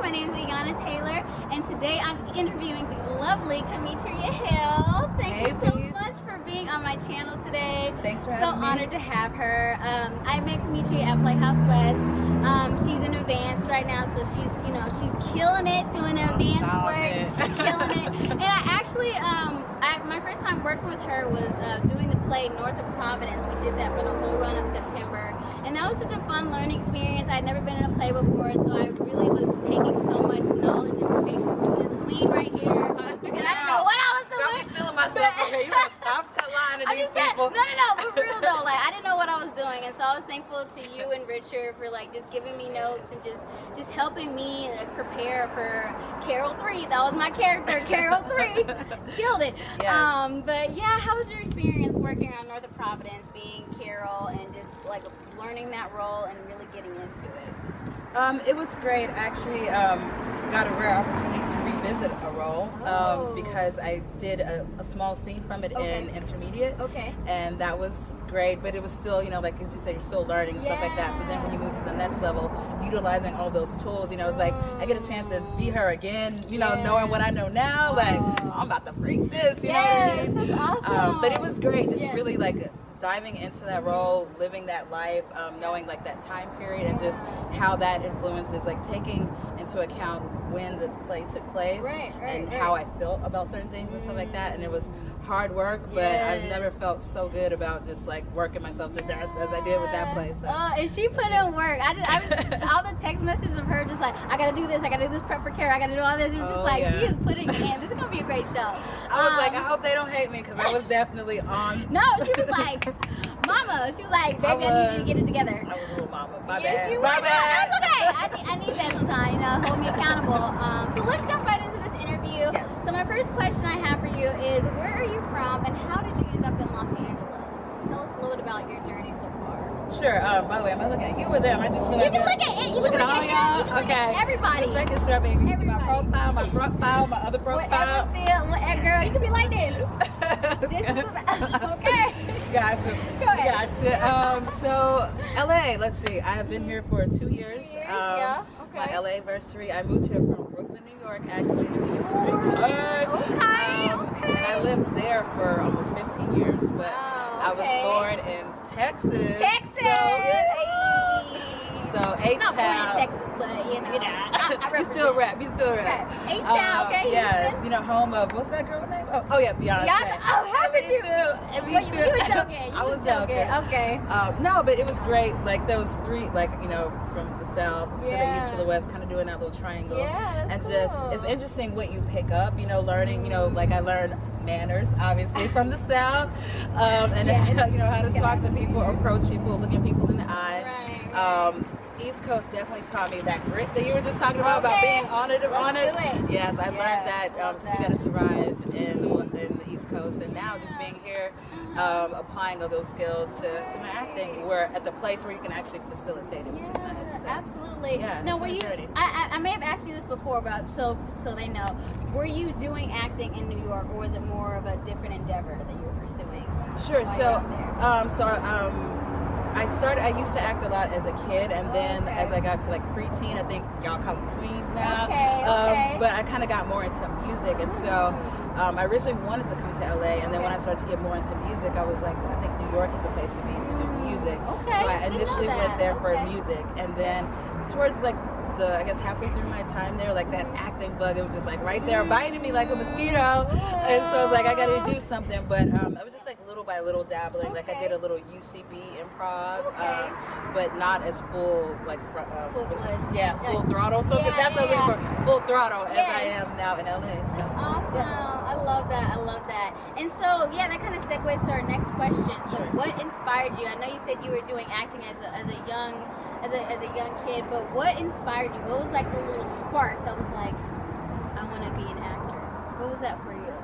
My name is Ayana Taylor, and today I'm interviewing the lovely Cametria Hill. Thank you so much for being on my channel today. Thanks for having me. So honored to have her. I met Cametria at Playhouse West. She's in advanced right now, so she's killing it, doing advanced work, killing it. And I actually, my first time working with her was doing the play North of Providence. We did that for the whole run of September, and that was such a fun learning experience. I'd never been in a play before, so I really was taking so much knowledge and information from this queen right here. And I didn't know what I was doing. I'm feeling myself. Okay, you gotta stop lying to these people. No, for real though. Like, I didn't know what I was doing, and so I was thankful to you and Richard for like just giving me notes and just helping me prepare for Carol 3. That was my character, Carol 3. Killed it. Yes. But yeah, how was your experience working on North of Providence, being Carol, and just like learning that role and really getting into it? It was great. Actually, got a rare opportunity to revisit a role because I did a small scene from it in intermediate. Okay. And that was great, but it was still, like as you say, you're still learning and stuff like that. So then when you move to the next level, utilizing all those tools, it's like I get a chance to be her again, knowing what I know now, like I'm about to freak this, you know what I mean? That's awesome. But it was great, just really like diving into that role, living that life, knowing like that time period and just how that influences, like taking into account when the play took place and how I felt about certain things and stuff like that. And it was hard work, but I've never felt so good about just like working myself to death as I did with that play. So. Oh, and she put in work. I was all the text messages of her just like, I gotta do this, I gotta do this prep for Carol, I gotta do all this. It was just like, she is putting it in. This is gonna be a great show. I was like, I hope they don't hate me because I was definitely on. No, she was like, Mama, she was like, baby, I need you to get it together. I was a little mama. My Yes, bad. My bad. That's okay. I need that sometimes, hold me accountable. So let's jump right into this interview. Yes. So my first question I have for you is, where are you from and how did you end up in Los Angeles? Tell us a little bit about your journey so far. Sure. By the way, am I looking at you or them? I just realized You can look at it. You look can at look all at y'all. him. You can look Okay. at everybody. Just making sure, baby. You see my Everybody. profile, my front file, my other profile. Whatever girl, you can be like this. This is about, okay. Gotcha. Go ahead. Gotcha. So LA, let's see. I have been here for 2 years. Yeah. Okay. My LA anniversary. I moved here from Brooklyn, New York, actually. Okay. And I lived there for almost 15 years, but I was born in Texas. So H-Town. Not born in Texas, but I You still rap. Okay. H-Town, okay. Yes, Houston. home of, what's that girl name? Oh yeah, Beyonce. Oh, how could you? Me Wait, too. you were joking. I was joking. Okay. No, but it was great. Like those three, from the south to the east to the west, kind of doing that little triangle. Yeah, that's and just cool. it's interesting what you pick up. Learning. Like I learned manners, obviously, from the south, and how to talk to people, approach people, look at people in the eye. Right. East Coast definitely taught me that grit that you were just talking about being on it. Yes, I learned that because you got to survive in the East Coast, and now just being here, applying all those skills to my acting. We're at the place where you can actually facilitate it, which is nice. So, absolutely. Yeah, now, were you? journey. I may have asked you this before, but so they know. Were you doing acting in New York, or was it more of a different endeavor that you were pursuing? Sure. I used to act a lot as a kid, and then as I got to like preteen, I think y'all call them tweens now. Okay. But I kind of got more into music, and so I originally wanted to come to LA, and then when I started to get more into music, I was like, I think New York is a place to be to do music. Okay. So I initially went there for music, and then towards like I guess halfway through my time there, like that acting bug, it was just like right there biting me like a mosquito. And so I was like, I gotta do something. But I was just like little by little dabbling. Like I did a little UCB improv, but not as full, like full-fledged. full throttle. So that's what I was looking for, full throttle as I am now in LA. So. Awesome. I love that. And so that kind of segues to our next question. So what inspired you? I know you said you were doing acting as a young kid, but what inspired you? What was like the little spark that was like, I want to be an actor? What was that for you?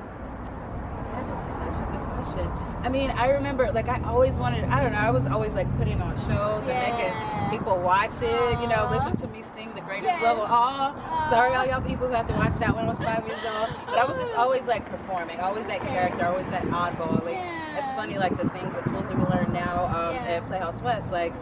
That is such a good question. I mean, I remember, like, I always wanted, I don't know, I was always, like, putting on shows and making people watch it, listen to me sing The Greatest Love of All. Sorry, all y'all people who have to watch that when I was 5 years old. But I was just always, like, performing, always that character, always that oddball. Like, it's funny, like, the things, the tools that we learn now at Playhouse West, like,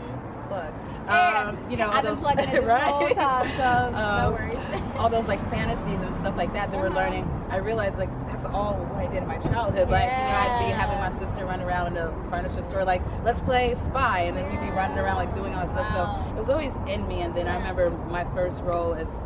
plug. You know, I've been plugging it this whole time, so no worries. All those like fantasies and stuff like that we're learning. I realized like that's all what I did in my childhood. Like, you know, I'd be having my sister run around in the furniture store, like, let's play spy, and then we'd be running around like doing all this stuff. So it was always in me. And then I remember my first role as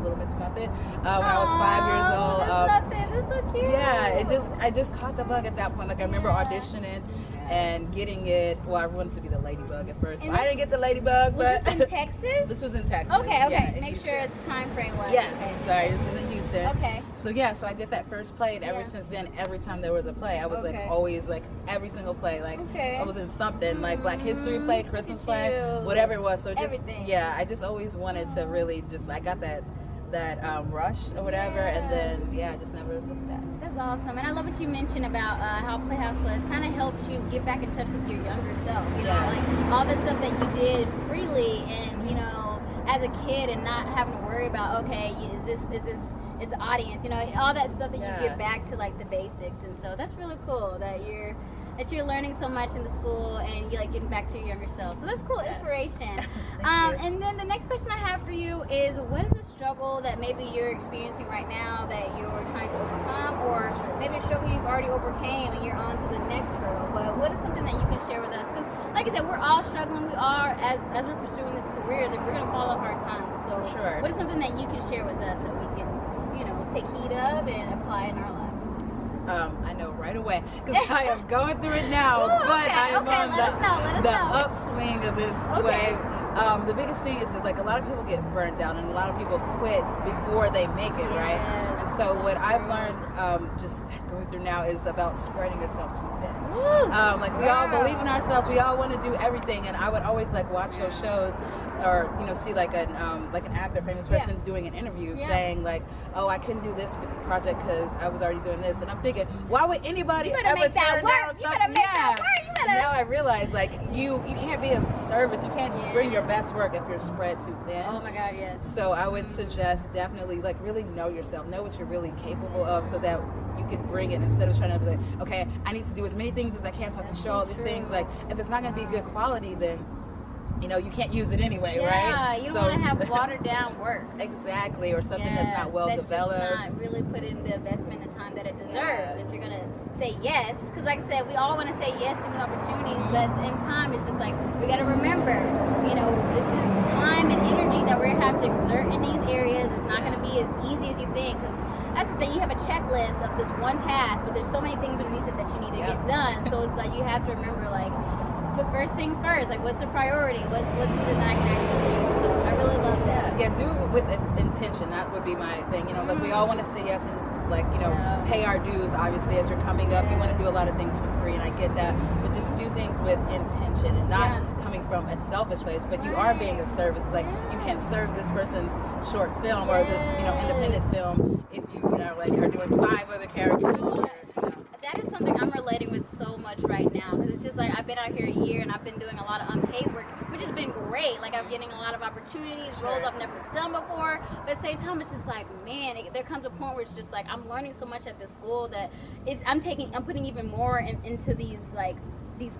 Little Miss Muppet when I was 5 years old. That's so cute. Yeah, I just caught the bug at that point. Like I remember auditioning and getting it. Well, I wanted to be the ladybug at first, but I didn't get the ladybug. Was this in Texas? This was in Texas. Okay. Yeah, Make sure the time frame was. Yes. Okay. Sorry, this is in Houston. Okay. So so I did that first play, and ever since then, every time there was a play, I was like always like every single play, like I was in something like Black History play, Christmas play, whatever it was. So just I just always wanted to really I got that rush or whatever, and then I just never looked back. That's awesome. And I love what you mentioned about how Playhouse was kind of helped you get back in touch with your younger self, you know, like all the stuff that you did freely and, you know, as a kid, and not having to worry about, okay, is the audience, you know, all that stuff that you get back to like the basics. And so that's really cool that you're learning so much in the school and you're like getting back to your younger self. So that's cool, inspiration. And then the next question I have for you is, what is a struggle that maybe you're experiencing right now that you're trying to overcome, or maybe a struggle you've already overcame and you're on to the next hurdle? But what is something that you can share with us? Because like I said, we're all struggling. We are, as we're pursuing this career, that we're going to fall off hard times. So what is something that you can share with us that we can, you know, take heed of and apply in our lives? I know right away because I am going through it now, but I am on the upswing of this wave. The biggest thing is that like a lot of people get burnt out and a lot of people quit before they make it, right? And so what I've learned just going through now is about spreading yourself too thin. Like we all believe in ourselves, we all want to do everything, and I would always like watch those shows or see like an actor, famous person doing an interview saying like, oh, I couldn't do this project because I was already doing this, and I'm thinking, why would anybody ever turn down something? And now I realize like you can't be of service, you can't bring your best work if you're spread too thin. Oh my God, yes. So I would suggest definitely like really know yourself, know what you're really capable of, so that you can bring it instead of trying to be like, okay, I need to do as many things as I can so I can show all these things. Like if it's not going to be good quality, then you can't use it anyway, right? Yeah, you don't want to have watered down work. Exactly, or something that's not well developed. That's just not really put in the investment and time that it deserves. If you're going to say yes, because like I said, we all want to say yes to new opportunities, but at the same time, it's just like, we got to remember, this is time and energy that we're going to have to exert in these areas. It's not going to be as easy as you think, because that's the thing, you have a checklist of this one task, but there's so many things underneath it that you need to get done. So it's like, you have to remember, like, put first things first. Like, what's the priority? What's something that I can actually do? So I really love that. Yeah, do it with intention. That would be my thing. Like we all want to say yes and pay our dues. Obviously, as you're coming up, you want to do a lot of things for free, and I get that. But just do things with intention and not coming from a selfish place. But you are being of service. It's like you can serve this person's short film or this independent film if you are doing 5 other characters. That is something I'm relating with so much right now, because it's just like I've been out here a year and I've been doing a lot of unpaid work, which has been great. Like I'm getting a lot of opportunities, roles I've never done before, but at the same time it's just like, man, there comes a point where it's just like I'm learning so much at this school that I'm putting even more into these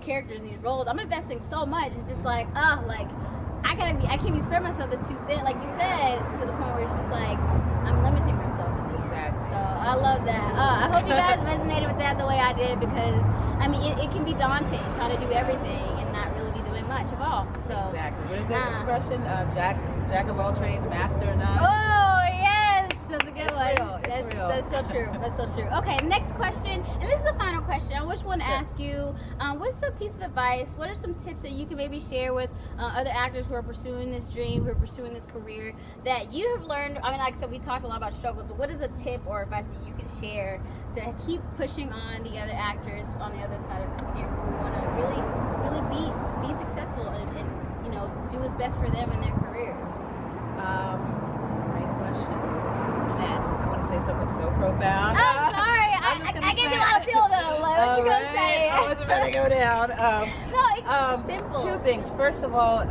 characters and these roles. I'm investing so much. It's just like, I can't be spreading myself this too thin, like you said, to the point where it's just like I'm limiting myself. Exactly. So I love that. I hope you guys resonated with that the way I did, because I mean it can be daunting trying to do everything and not really be doing much of all. So exactly. What is that expression? Jack of all trades, master of none. Oh yes, that's a good one. It's real. That's so true. That's so true. Okay, next question, and this is the final question. I just want to ask you, what's a piece of advice? What are some tips that you can maybe share with other actors who are pursuing this dream, who are pursuing this career, that you have learned? I mean, like I said, we talked a lot about struggles, but what is a tip or advice that you can share to keep pushing on the other actors on the other side of this camera who want to really, really be successful and do what's best for them in their careers? That's a great question. Man, I want to say something so profound. I'm sorry. I gave you a lot of build up. Like, what you gonna say? I wasn't ready to go down. No, it's simple. 2 things. First of all,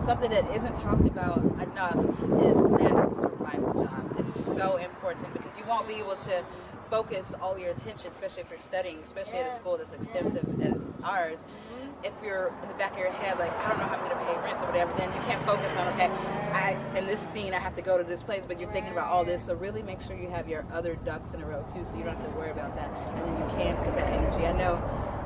something that isn't talked about enough is that survival job. It's so important because you won't be able to focus all your attention, especially if you're studying, especially at a school that's extensive as ours. If you're in the back of your head, like, I don't know how I'm going to pay rent or whatever, then you can't focus on, okay, in this scene, I have to go to this place, but you're thinking about all this. So really make sure you have your other ducks in a row too, so you don't have to worry about that. And then you can put that energy. I know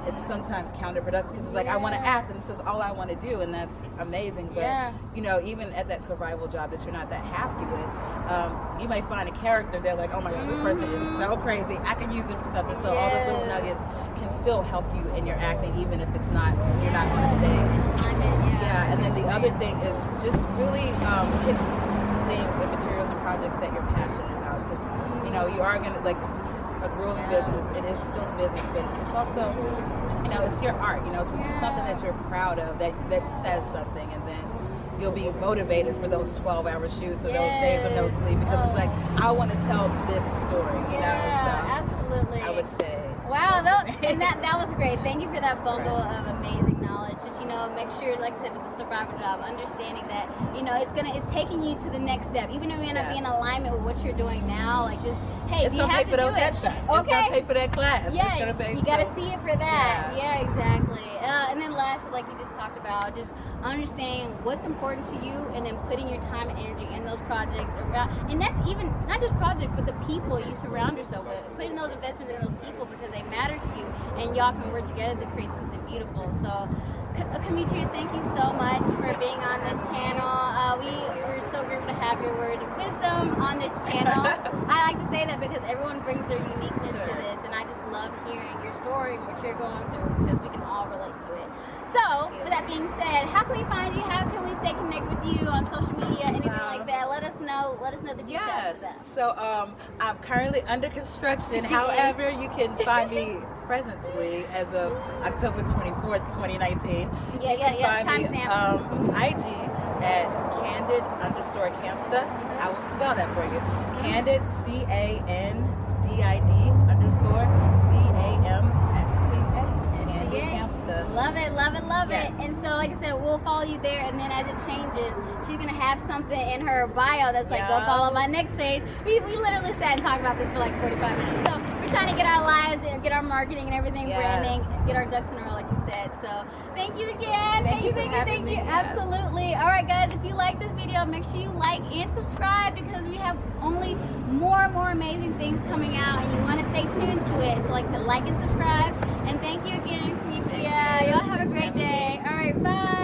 it's sometimes counterproductive because it's like, I want to act and this is all I want to do, and that's amazing. But you know, even at that survival job that you're not that happy with, you may find a character that like, oh my god, this person is so crazy, I can use it for something. So all those little nuggets can still help you in your acting, even if it's not, you're not on stage. And then the other thing is just really pick things and materials and projects that you're passionate about, because you know, you are gonna, like, this is a grueling business. It is still a business, but it's also, you know, it's your art, you know, so do something that you're proud of, that says something, and then you'll be motivated for those 12-hour shoots or those days of no sleep, because it's like, I want to tell this story, you know. So absolutely. I would say. Wow, and that was great. Thank you for that bundle of amazing knowledge. Just, you know, make sure, like I said, with the survival job, understanding that, you know, it's taking you to the next step, even if it may not be in alignment with what you're doing now. Like, just, hey, it's you have to do it. It's gonna pay for those headshots. It's gonna pay for that class. Yeah, it's gonna pay, you gotta see it for that. Yeah, exactly. And then lastly, like you just talked about, just understanding what's important to you, and then putting your time and energy in those projects around. And that's even not just projects, but the people you surround yourself with. Putting those investments in those people because they matter to you, and y'all can work together to create something beautiful. So, Cametria, thank you so much for being on this channel. We're so grateful to have your words of wisdom on this channel. I like to say that because everyone brings their uniqueness to this, and I just love hearing your story and what you're going through, because we can all relate to it. So, with that being said, how can we find you? How can we stay connected with you on social media, anything like that? Let us know the details of that. So, I'm currently under construction. However, you can find me presently as of October 24th, 2019. Timestamp. IG at Candid_Campsta. I will spell that for you. Candid, CANDID _CAMSTA. Love it, love it, love it. And so, like I said, we'll follow you there, and then as it changes, she's gonna have something in her bio that's like, go follow my next page. We literally sat and talked about this for like 45 minutes. So we're trying to get our lives and get our marketing and everything, branding, get our ducks in a row, like you said. So thank you again. Thank you. Absolutely. All right, guys, if you like this video, make sure you like and subscribe, because we have only more and more amazing things coming out, and you want to stay tuned to it. So like I said, like and subscribe, and thank you again, Cametria. Y'all have a great day. All right, bye.